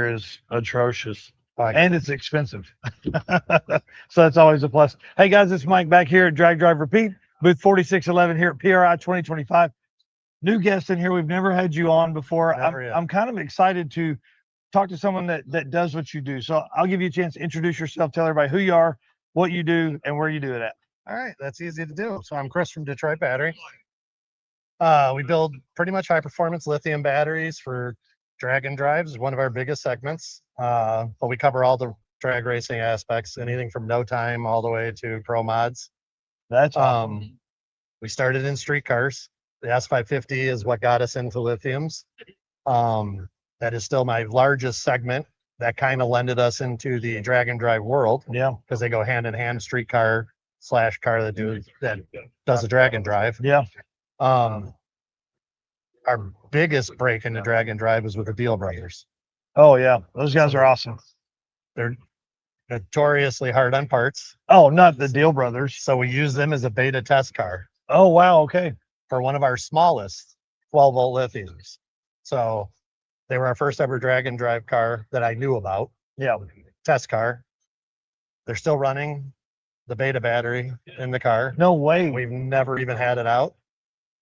is atrocious Like, and it's expensive. So that's always a plus. Hey guys, it's Mike back here at Drag Drive Repeat, booth 4611 here at PRI 2025. New guest in here. We've never had you on before. Never yet. I'm kind of excited to talk to someone that does what you do. So I'll give you a chance to introduce yourself, tell everybody who you are, what you do, and where you do it at. all right, that's easy to do. So I'm Chris from Detroit Battery. We build pretty much high performance lithium batteries for drag and drives, one of our biggest segments. But we cover all the drag racing aspects, anything from no time all the way to pro mods. That's awesome. We started in street cars. The S550 is what got us into lithiums. That is still my largest segment. That kind of lended us into the drag and drive world Yeah. because they go hand in hand, street car / car that does a drag and drive. Yeah. Our biggest break into drag and drive was with the Deal Brothers. Oh yeah. Those guys are awesome. They're notoriously hard on parts. Oh, not the Deal Brothers. So we use them as a beta test car Oh wow. Okay. for one of our smallest 12-volt lithiums. So they were our first ever drag and drive car that I knew about, Yeah. test car. They're still running the beta battery in the car. No way. We've never even had it out.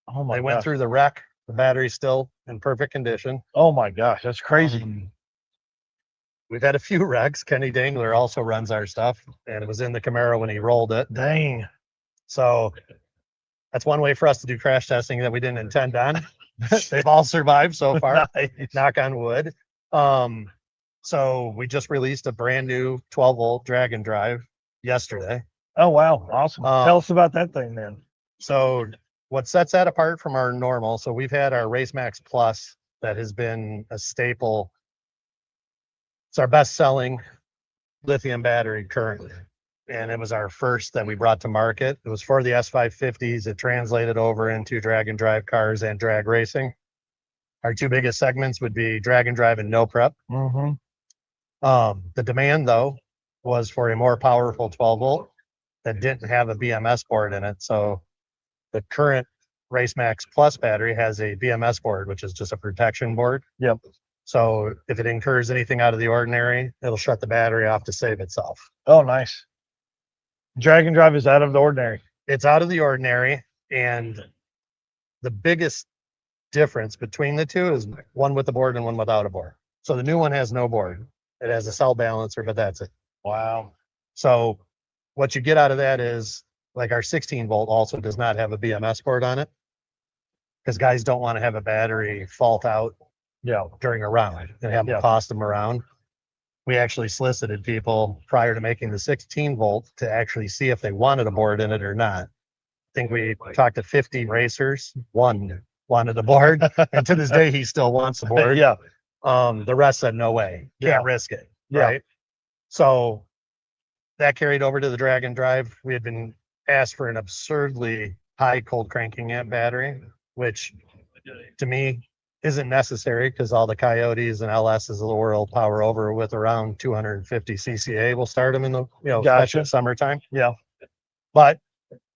Oh my They went gosh. through the wreck. The battery's still in perfect condition. Oh my gosh. That's crazy. We've had a few wrecks. Kenny Dangler also runs our stuff, and it was in the Camaro when he rolled it. Dang. So that's one way for us to do crash testing that we didn't intend on. They've all survived so far. Nice. Knock on wood. So we just released a brand new 12-volt drag and drive yesterday. Oh wow. Awesome. Tell us about that thing then. So what sets that apart from our normal, so we've had our Race Max Plus that has been a staple. It's our best selling lithium battery currently. And it was our first that we brought to market. It was for the S550s. It translated over into drag and drive cars and drag racing. Our two biggest segments would be drag and drive and no prep. Mm-hmm. The demand though was for a more powerful 12-volt that didn't have a BMS board in it. So the current Race Max Plus battery has a BMS board, which is just a protection board. Yep. So if it incurs anything out of the ordinary, it'll shut the battery off to save itself. Oh, nice. Drag and drive is out of the ordinary. It's out of the ordinary. And the biggest difference between the two is one with a board and one without a board. So the new one has no board. It has a cell balancer, but that's it. Wow. So what you get out of that is like our 16-volt also does not have a BMS board on it because guys don't want to have a battery fault out during a round and have them cost them around. We actually solicited people prior to making the 16-volt to actually see if they wanted a board in it or not. I think we talked to 50 racers. One wanted a board, and to this day he still wants a board. Yeah. The rest said no way, can't risk it. Yeah. Right. So that carried over to the drag and drive. We had been asked for an absurdly high cold cranking amp battery, which to me isn't necessary because all the Coyotes and LSs of the world power over with around 250 CCA. We'll start them in the Gotcha. summertime. Yeah. But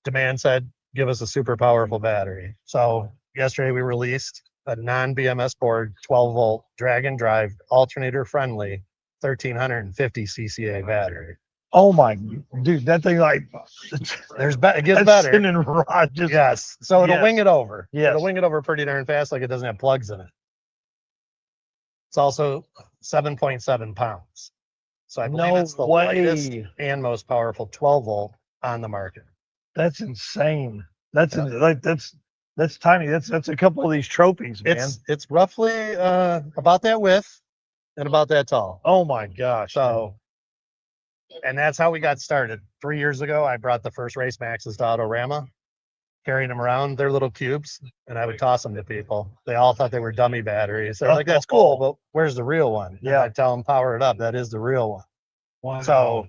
demand said, give us a super powerful battery. So yesterday we released a non-BMS board 12-volt drag and drive alternator friendly 1350 CCA battery. Oh my dude, that thing like It gets that's better. spinning rod just Yes. So it'll Yes. wing it over. Yes. It'll wing it over pretty darn fast, like it doesn't have plugs in it. It's also 7.7 pounds. So I believe it's the lightest and most powerful 12-volt on the market. That's insane. That's that's tiny. That's a couple of these trophies, man. It's roughly about that width and about that tall. Oh my gosh. So, and that's how we got started. 3 years ago, I brought the first Race Maxes to Autorama, carrying them around. They're little cubes, and I would toss them to people. They all thought they were dummy batteries. They're like, that's cool, but where's the real one? Yeah. I tell them, power it up. That is the real one. Wow. So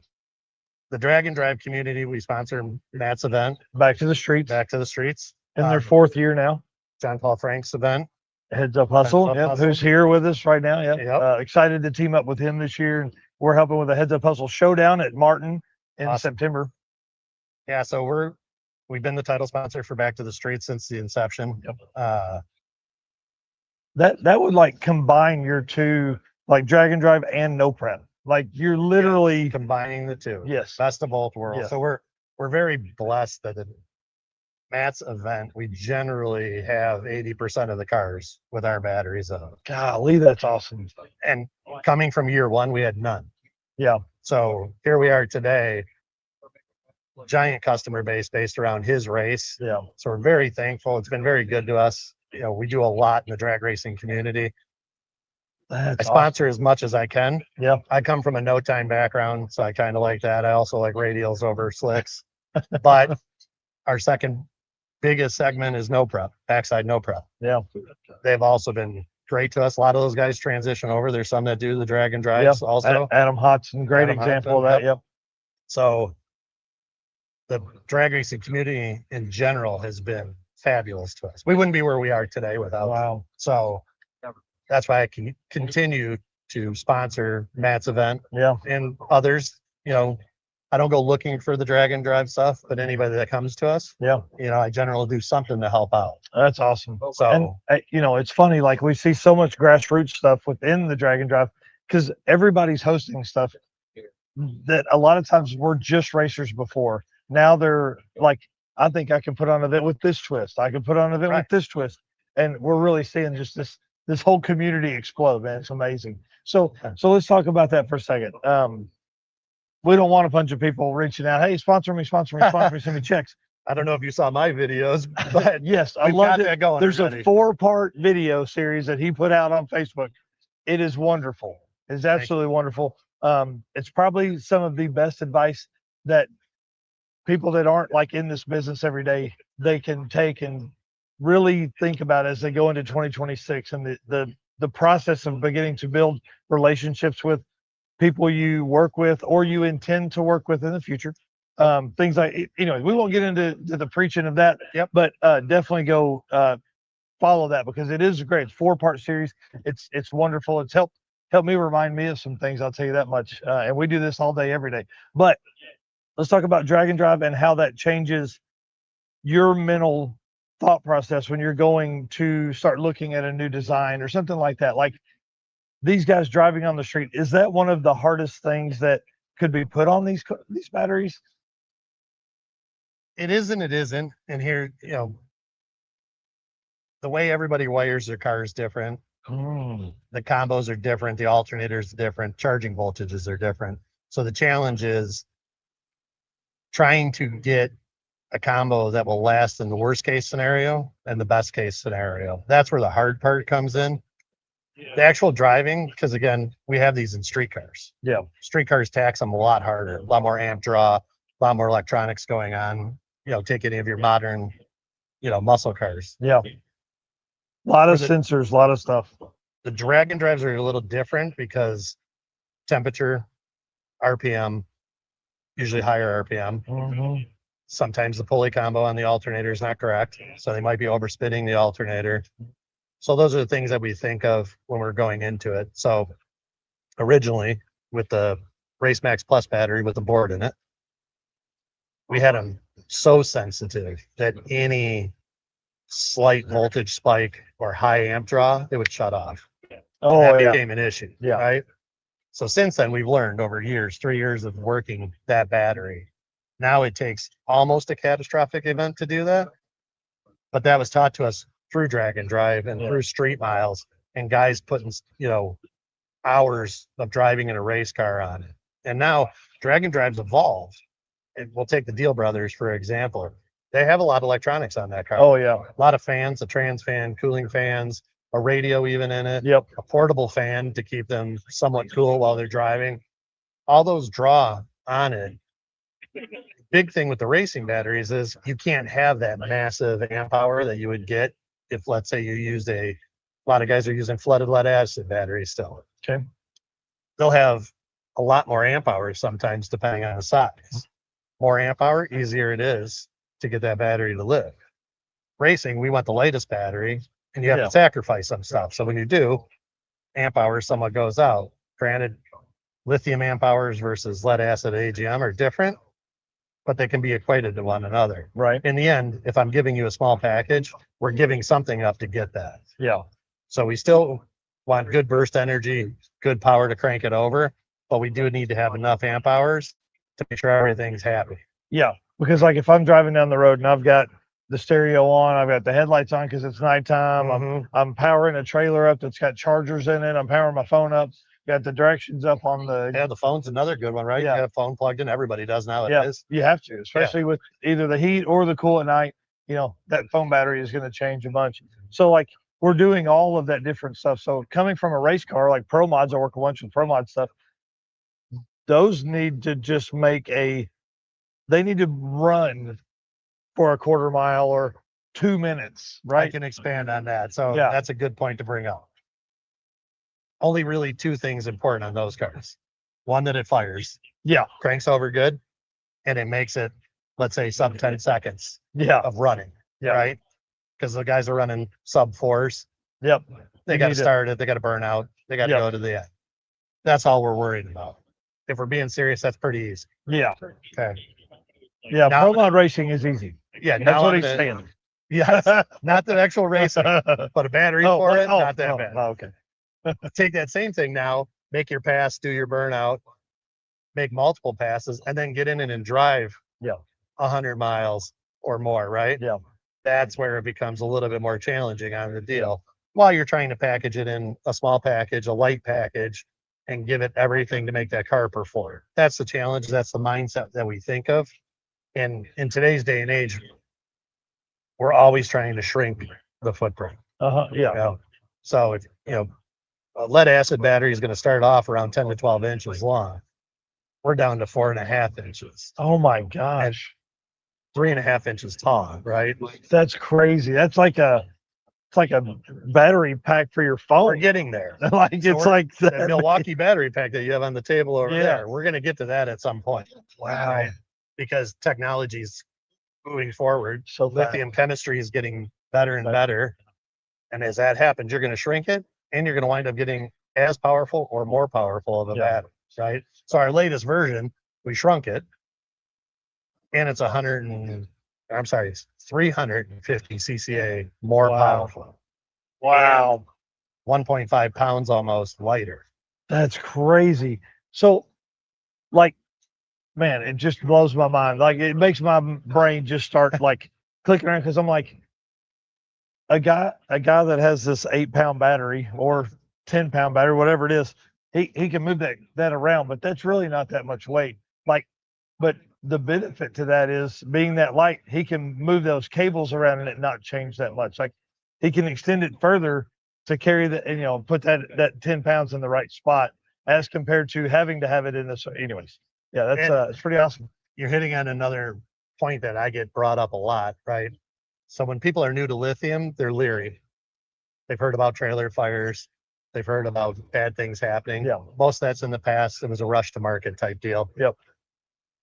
the drag and drive community, we sponsor Matt's event, Back to the streets. Back to the Streets. In their fourth year now. John Paul Frank's event. Heads Up Hustle, Heads Up Hustle. who's here with us right now. Yeah. Yep. Excited to team up with him this year. And we're helping with the Heads Up Hustle showdown at Martin in Awesome. September. Yeah, so we've been the title sponsor for Back to the Streets since the inception. Yep. That would like combine your two like drag and drive and no prep. Like you're literally, combining the two. yes, Best of both worlds. Yes. So we're very blessed that at Matt's event, we generally have 80% of the cars with our batteries in them. golly, that's awesome. And coming from year one, we had none. Yeah. So here we are today, giant customer base based around his race. Yeah. So we're very thankful. It's been very good to us. You know, we do a lot in the drag racing community. I That's sponsor as much as I can. Yeah. I come from a no time background, so I kind of like that. I also like radials over slicks. But our second biggest segment is no prep, backside no prep. Yeah. They've also been great to us. A lot of those guys transition over. There's some that do the drag and drives also. Adam Hodgson, great Adam example of Hodgson, that. Yep. So the drag racing community in general has been fabulous to us. We wouldn't be where we are today without them. Wow. So that's why I can continue to sponsor Matt's event Yeah. and others. You know, I don't go looking for the drag and drive stuff, but anybody that comes to us, Yeah. you know, I generally do something to help out. That's awesome. So And you know, it's funny, like we see so much grassroots stuff within the drag and drive because everybody's hosting stuff that a lot of times were just racers before. Now they're like, I think I can put on an event with this twist. I can put on an event Right. with this twist. And we're really seeing just this whole community explode, man. It's amazing. So let's talk about that for a second. We don't want a bunch of people reaching out, hey, sponsor me, send me checks. I don't know if you saw my videos, but Yes, I we've love got it. that going. There's already. a 4-part video series that he put out on Facebook. It is wonderful. It's absolutely wonderful. It's probably some of the best advice that people that aren't like in this business every day, they can take and really think about as they go into 2026 and the process of beginning to build relationships with people you work with or you intend to work with in the future. Things like, you know, we won't get into the preaching of that. Yep. But definitely go follow that because it is a great 4-part series. It's wonderful. It's helped me remind me of some things. I'll tell you that much. And we do this all day, every day. But let's talk about drag and drive and how that changes your mental thought process when you're going to start looking at a new design or something like that. Like these guys driving on the street, is that one of the hardest things that could be put on these batteries? It is and it isn't. And here, you know, the way everybody wires their car is different. The combos are different. The alternators are different. Charging voltages are different. So the challenge is trying to get a combo that will last in the worst case scenario and the best case scenario. That's where the hard part comes in. The actual driving, because again, we have these in street cars. Yeah. Street cars tax them a lot harder, a lot more amp draw, a lot more electronics going on. You know, take any of your modern, you know, muscle cars. Yeah. A lot of sensors, a lot of stuff. The drag and drives are a little different because temperature, RPM, usually higher RPM. Sometimes the pulley combo on the alternator is not correct. So they might be overspinning the alternator. So those are the things that we think of when we're going into it. So originally with the Race Max Plus battery with the board in it, we had them so sensitive that any slight voltage spike or high amp draw, it would shut off. Oh, that yeah. became an issue. Yeah. Right. So since then, we've learned over years, 3 years of working that battery. Now it takes almost a catastrophic event to do that. But that was taught to us through drag and drive and through street miles and guys putting, you know, hours of driving in a race car on it. And now drag and drive's evolved. And we'll take the Deal Brothers, for example. They have a lot of electronics on that car. Oh, yeah. A lot of fans, a trans fan, cooling fans, a radio even in it. Yep. A portable fan to keep them somewhat cool while they're driving. All those draw on it. Big thing with the racing batteries is you can't have that massive amp power that you would get if, let's say, you used a lot of guys are using flooded lead acid batteries still. Okay. They'll have a lot more amp hours sometimes depending on the size. More amp hour, easier it is to get that battery to live. Racing, we want the latest battery and you have to sacrifice some stuff. So when you do, amp hours somewhat goes out. Granted, lithium amp hours versus lead acid AGM are different, but they can be equated to one another. Right. In the end, if I'm giving you a small package, we're giving something up to get that. Yeah. So we still want good burst energy, good power to crank it over, but we do need to have enough amp hours to make sure everything's happy. Yeah, because like if I'm driving down the road and I've got the stereo on, I've got the headlights on because it's nighttime. Mhm. I'm powering a trailer up that's got chargers in it. I'm powering my phone up. Got the directions up on the. Yeah, the phone's another good one, right? Yeah. You have phone plugged in. Everybody does nowadays. You have to, especially with either the heat or the cool at night. You know, that phone battery is going to change a bunch. So like we're doing all of that different stuff. So coming from a race car, like Pro Mods, I work a bunch with Pro Mod stuff. Those need to just they need to run for a quarter mile or 2 minutes, I right? can expand on that. So Yeah. that's a good point to bring up. Only really two things important on those cars. One, that it fires, Yeah, cranks over good, and it makes it, let's say, sub 10 seconds yeah, of running, yeah, right? Because the guys are running sub fours. yep. They You got to need to- start it. They got to burn out. They got to Yep. go to the end. That's all we're worried about. If we're being serious, that's pretty easy. Yeah, Okay. yeah. Now- Pro Mod racing is easy. Yeah. That's Now what I'm he's gonna- saying. Yes. Not the actual racing, but a battery for it. Not that bad. Oh, okay. Take that same thing now, make your pass, do your burnout, make multiple passes, and then get in and drive Yeah. 100 miles or more, right? Yeah. That's where it becomes a little bit more challenging on the deal. While you're trying to package it in a small package, a light package, and give it everything to make that car perform. That's the challenge. That's the mindset that we think of. And in today's day and age, we're always trying to shrink the footprint. Yeah. You know? So if a lead acid battery is going to start off around 10 to 12 inches long. We're down to 4.5 inches, Oh my gosh, 3.5 inches tall, right? that's crazy. It's like a battery pack for your We're phone. getting there. Like So it's we're- like That that. Milwaukee battery pack that you have on the table over Yeah. there, we're going to get to that at some point. Wow. Right? Because technology's moving forward. So fast. Lithium chemistry is getting better and better. And as that happens, you're going to shrink it and you're going to wind up getting as powerful or more powerful of a Yeah. battery, right? So our latest version, we shrunk it and it's 350 CCA more Wow. powerful. Wow. 1.5 pounds almost lighter. That's crazy. So, like, man, it just blows my mind. Like, it makes my brain just start like clicking around because I'm like, a guy that has this 8-pound battery or 10-pound battery, whatever it is, he can move that around, but that's really not that much weight. Like, but the benefit to that is being that light, he can move those cables around and it not change that much. Like, he can extend it further to carry the, and put that 10 pounds in the right spot as compared to having to have it in this. Anyways, yeah, that's it's pretty awesome. You're hitting on another point that I get brought up a lot, right? So when people are new to lithium, they're leery. They've heard about trailer fires. They've heard about bad things happening. Yeah. Most of that's in the past. It was a rush to market type deal. Yep.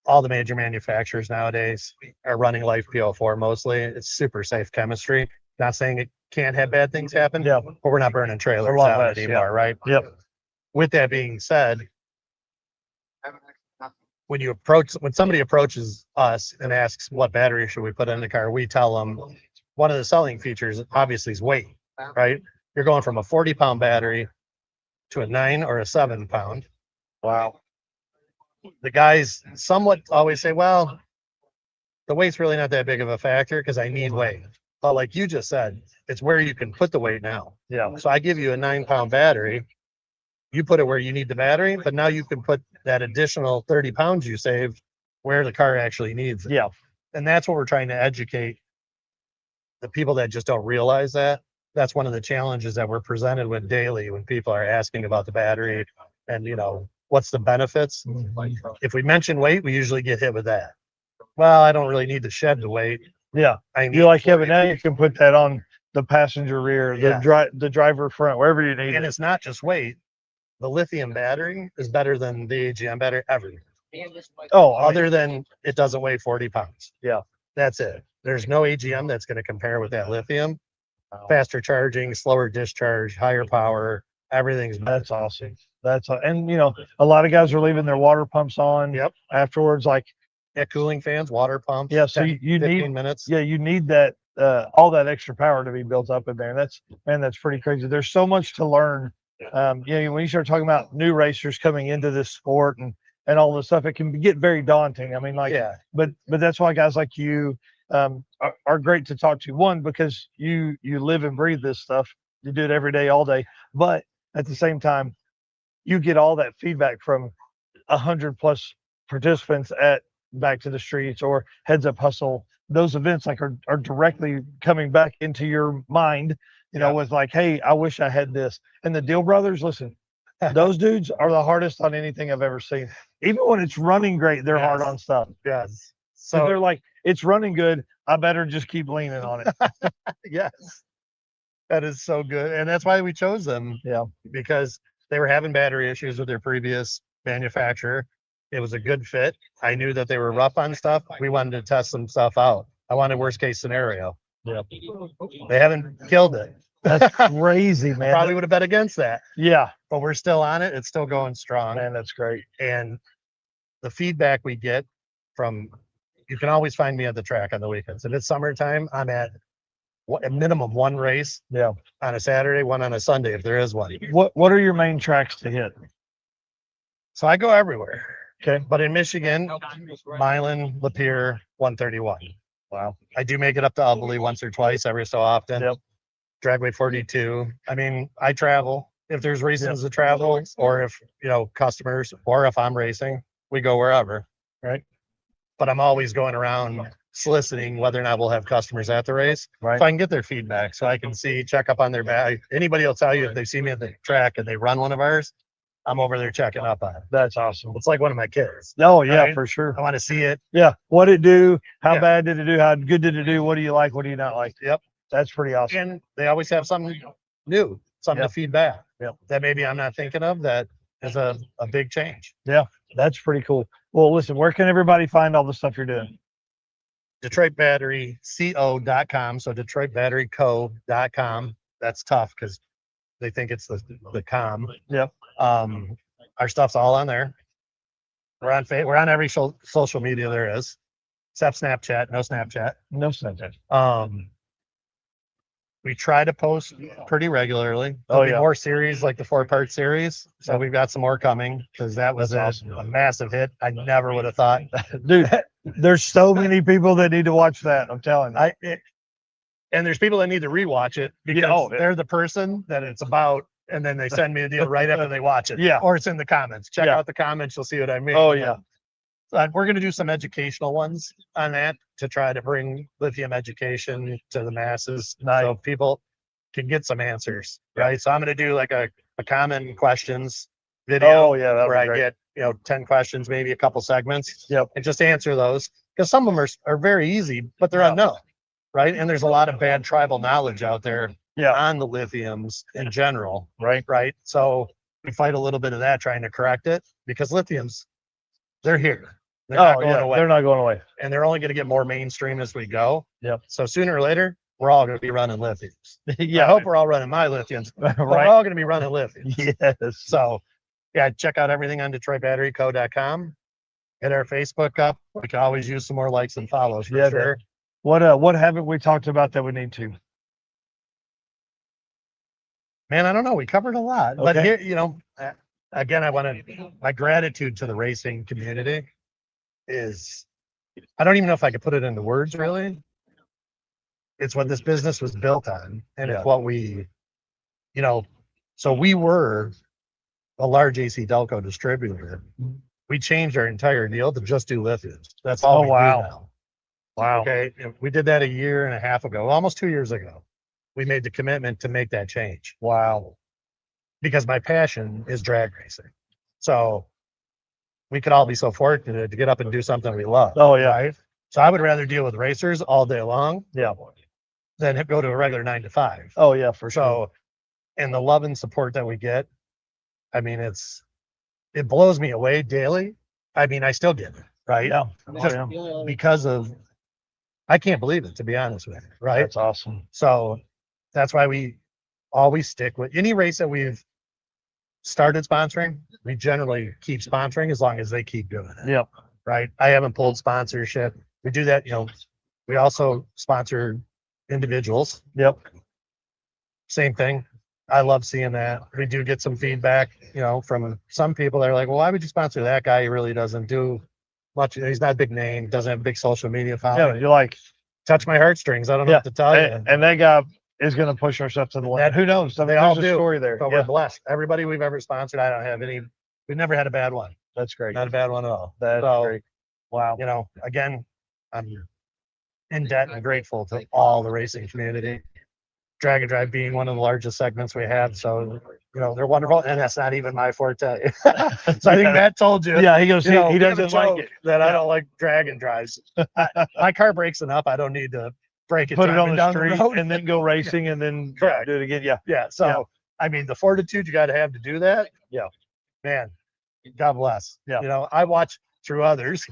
All the major manufacturers nowadays are running Life PO4 mostly. It's super safe chemistry. Not saying it can't have bad things happen, Yeah. but we're not burning trailers lot out less, anymore, yeah. right? Yep. With that being said, when somebody approaches us and asks what battery should we put in the car, we tell them one of the selling features obviously is weight, right? You're going from a 40-pound battery to a 9 or a 7-pound. Wow. The guys somewhat always say, well, the weight's really not that big of a factor because I need weight. But like you just said, it's where you can put the weight now. Yeah. So I give you a 9-pound battery. You put it where you need the battery, but now you can put that additional 30 pounds you saved where the car actually needs it. Yeah. And that's what we're trying to educate the people that just don't realize that. That's one of the challenges that we're presented with daily when people are asking about the battery and, what's the benefits. If we mention weight, we usually get hit with that. Well, I don't really need to shed the weight. Yeah. I need You like, yeah, but weight. now you can put that on the passenger rear, Yeah. the driver front, wherever you need And it. it's not just weight. The lithium battery is better than the AGM battery ever. Oh, Other than it doesn't weigh 40 pounds. Yeah. That's it. There's no AGM that's going to compare with that lithium. Wow. Faster charging, slower discharge, higher power, everything's better. That's awesome. And a lot of guys are leaving their water pumps on. Yep. Afterwards, like, Yeah, cooling fans, water pumps. Yeah, so 10, you 15 need- minutes. yeah, you need that all that extra power to be built up in there. That's pretty crazy. There's so much to learn You know, when you start talking about new racers coming into this sport and all this stuff, it can get very daunting. I mean, like, Yeah. but that's why guys like you are great to talk to. One, because you live and breathe this stuff. You do it every day, all day. But at the same time, you get all that feedback from 100+ participants at Back to the Streets or Heads Up Hustle. Those events like are directly coming back into your mind, you know, with like, hey, I wish I had this. And the Deal Brothers, listen, those dudes are the hardest on anything I've ever seen. Even when it's running great, they're hard on stuff. Yes. So they're like, it's running good. I better just keep leaning on it. Yes. That is so good. And that's why we chose them. Yeah. Because they were having battery issues with their previous manufacturer. It was a good fit. I knew that they were rough on stuff. We wanted to test some stuff out. I wanted worst case scenario. Yeah. They haven't killed it. That's crazy, man. Probably would have bet against that. Yeah. But we're still on it. It's still going strong. Man, that's great. And the feedback we get from, you can always find me at the track on the weekends. If it's summertime, I'm at a minimum one race. Yeah. On a Saturday, one on a Sunday, if there is one. What are your main tracks to hit? So I go everywhere. Okay. But in Michigan, Milan, Lapeer, 131. Wow. I do make it up to Ubly once or twice every so often. Yep. Dragway 42. I mean, I travel. If there's reasons to travel, or if, you know, customers, or if I'm racing, we go wherever. Right. But I'm always going around soliciting whether or not we'll have customers at the race. Right. So I can get their feedback. So I can see, check up on their bag. Anybody will tell you if they see me at the track and they run one of ours, I'm over there checking up on it. That's awesome. It's like one of my kids. Oh yeah, Right? for sure. I want to see it. Yeah. What did it do? How Yeah. bad did it do? How good did it do? What do you like? What do you not like? Yep. That's pretty awesome. And they always have something new, something to feed back. Yep. That maybe I'm not thinking of, that is a big change. That's pretty cool. Well, listen, where can everybody find all the stuff you're doing? DetroitBatteryCo.com. So DetroitBatteryCo.com. That's tough because they think it's the com. Yep. Our stuff's all on there. We're on every social media there is, except Snapchat. No Snapchat. No Snapchat. We try to post pretty regularly. Oh, There'll be yeah. more series, like the 4-part series. So we've got some more coming because that was That's a massive hit. I never would have thought. Dude, there's so many people that need to watch that. I'm telling you. And there's people that need to rewatch it because Yeah. they're the person that it's about, and then they send me a deal right after they watch it. Yeah. Or it's in the comments. Check Yeah. out the comments. You'll see what I mean. Oh yeah. We're going to do some educational ones on that to try to bring lithium education to the masses. Nice. So people can get some answers, right? So I'm going to do like a common questions video. Oh yeah. That'd Where be I great. get, 10 questions, maybe a couple segments. Yep. And just answer those because some of them are very easy, but they're Yeah. unknown, right? And there's a lot of bad tribal knowledge out there Yeah. on the lithiums in general, Right. right? So we fight a little bit of that trying to correct it because lithiums, they're here. They're not Oh going yeah. away. They're not going away. And they're only going to get more mainstream as we go. Yep. So sooner or later, we're all going to be running lithiums. Yeah. I hope we're all running my lithiums. But we're Right. all going to be running lithiums. Yes. So yeah, check out everything on DetroitBatteryCo.com. Hit our Facebook up. We can always use some more likes and follows for Yeah, sure. What haven't we talked about that we need to? Man, I don't know. We covered a lot, but Okay. here, again, my gratitude to the racing community is, I don't even know if I could put it into words really. It's what this business was built on. And Yeah. it's what so we were a large AC Delco distributor. We changed our entire deal to just do lithiums. That's all Oh, we do wow. now. Wow. Okay. We did that a year and a half ago, almost 2 years ago. We made the commitment to make that change Wow. because my passion is drag racing. So we could all be so fortunate to get up and do something we love. Oh yeah. Right. So I would rather deal with racers all day long Yeah. than go to a regular 9 to 5. Oh yeah, for sure. So, and the love and support that we get, I mean, it blows me away daily. I mean, I still get it, right? Yeah. Just Yeah. because of, I can't believe it, to be honest with you, right? That's awesome. So that's why we always stick with any race that we've started sponsoring. We generally keep sponsoring as long as they keep doing it, Yep. right? I haven't pulled sponsorship. We do that, we also sponsor individuals. Yep. Same thing. I love seeing that. We do get some feedback, you know, from some people that are like, well, why would you sponsor that guy? He really doesn't do much. He's not a big name, doesn't have a big social media Yeah, following. you're like, Touch my heartstrings. I don't know yeah, what to tell you. and that guy is going to push ourselves to the limit. That- Who knows? I mean, they all there's a do, story there. But Yeah, we're blessed. Everybody we've ever sponsored, I don't have any, we've never had a bad one. that's great. Not a bad one at all. That's So, great. Wow. you know, again, I'm in debt and grateful to all the racing community. Drag and drive being one of the largest segments we have. So, you know, they're wonderful. And that's not even my forte. So I think Matt told you. Yeah, he goes, You know, he we have a doesn't like joke it. that I Yeah. don't like drag and drives. My car breaks enough. I don't need to break it. Put it on driving the down street road. and then go racing and then Correct. do it again. Yeah. Yeah. So, Yeah. I mean, the fortitude you got to have to do that. Yeah. Man, God bless. Yeah. You know, I watch through others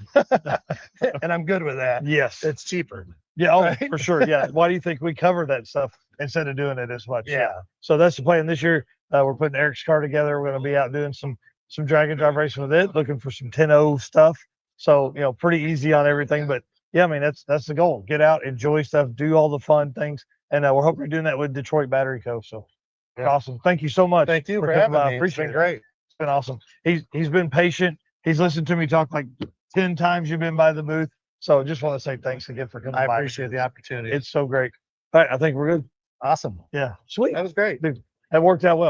and I'm good with that. Yes. It's cheaper. Yeah. Oh, Right? for sure. Yeah. Why do you think we cover that stuff instead of doing it as much? Yeah. So that's the plan this year. We're putting Eric's car together. We're going to be out doing some drag and drive racing with it, looking for some 10-0 stuff. So, you know, pretty easy on everything. But yeah, I mean, that's the goal. Get out, enjoy stuff, do all the fun things. And we're hoping doing that with Detroit Battery Co. So Yeah. awesome. Thank you so much. Thank you for coming having by. me. It's Appreciate been it. great. It's been awesome. He's been patient. He's listened to me talk like 10 times. You've been by the booth. So just want to say thanks again for coming I by. appreciate the opportunity. It's so great. All right. I think we're good. Awesome. Yeah. Sweet. That was great. That worked out well.